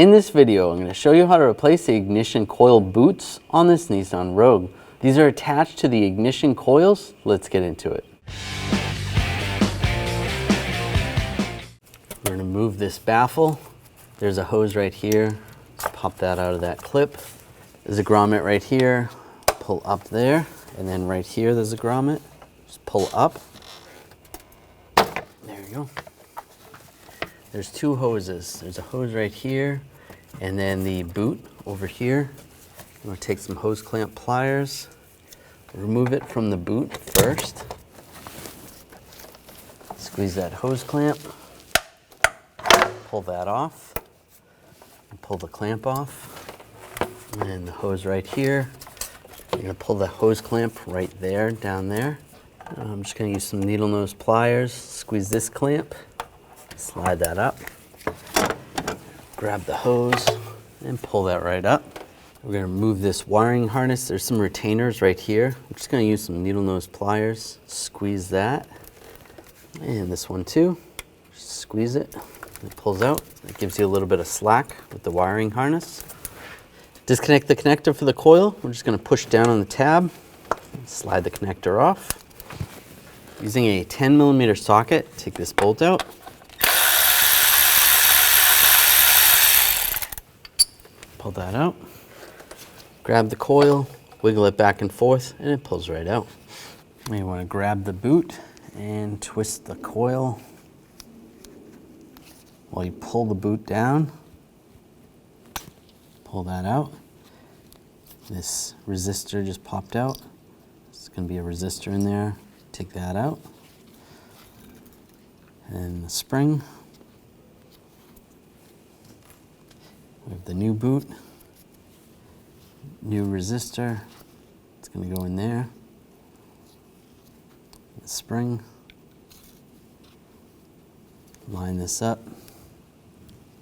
In this video, I'm going to show you how to replace the ignition coil boots on this Nissan Rogue. These are attached to the ignition coils. Let's get into it. We're going to move this baffle. There's a hose right here. Pop that out of that clip. There's a grommet right here. Pull up there. And then right here there's a grommet. Just pull up. There you go. There's two hoses. There's a hose right here, and then the boot over here. I'm going to take some hose clamp pliers, remove it from the boot first. Squeeze that hose clamp, pull that off, and pull the clamp off. And the hose right here. You're going to pull the hose clamp right there, down there. I'm just going to use some needle nose pliers, squeeze this clamp. Slide that up, grab the hose, and pull that right up. We're going to remove this wiring harness. There's some retainers right here. I'm just going to use some needle nose pliers, squeeze that, and this one too. Just squeeze it, it pulls out. It gives you a little bit of slack with the wiring harness. Disconnect the connector for the coil. We're just going to push down on the tab, slide the connector off. Using a 10mm socket, take this bolt out. Pull that out, grab the coil, wiggle it back and forth, and it pulls right out. You want to grab the boot and twist the coil while you pull the boot down. Pull that out. This resistor just popped out. There's going to be a resistor in there. Take that out. And the spring. We have the new boot, new resistor. It's going to go in there. The spring. Line this up.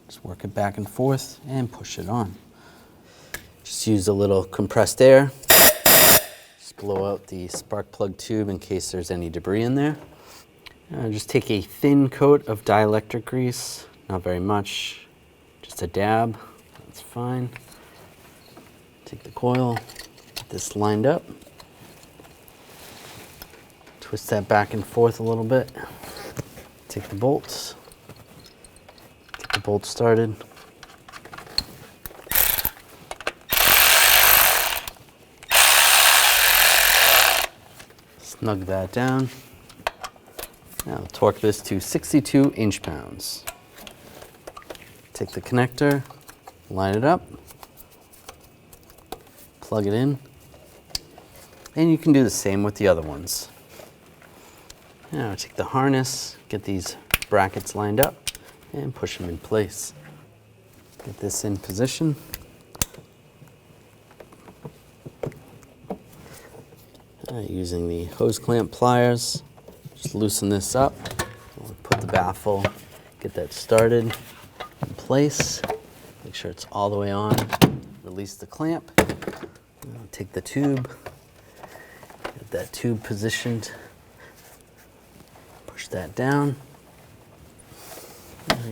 Just work it back and forth and push it on. Just use a little compressed air. Just blow out the spark plug tube in case there's any debris in there. Just take a thin coat of dielectric grease, not very much, just a dab. That's fine. Take the coil, get this lined up. Twist that back and forth a little bit. Take the bolts. Get the bolts started. Snug that down. Now torque this to 62 inch-pounds. Take the connector, line it up, plug it in, and you can do the same with the other ones. Now take the harness, get these brackets lined up, and push them in place. Get this in position. Using the hose clamp pliers, just loosen this up, put the baffle, get that started in place. Make sure it's all the way on. Release the clamp. Take the tube. Get that tube positioned. Push that down.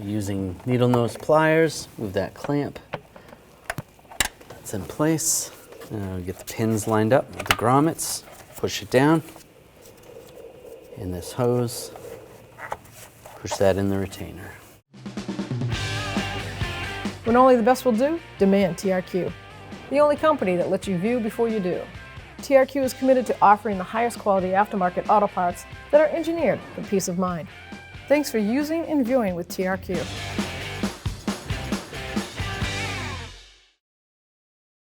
Using needle nose pliers, move that clamp. That's in place. Get the pins lined up with the grommets. Push it down. And this hose. Push that in the retainer. When only the best will do, demand TRQ. The only company that lets you view before you do. TRQ is committed to offering the highest quality aftermarket auto parts that are engineered for peace of mind. Thanks for using and viewing with TRQ.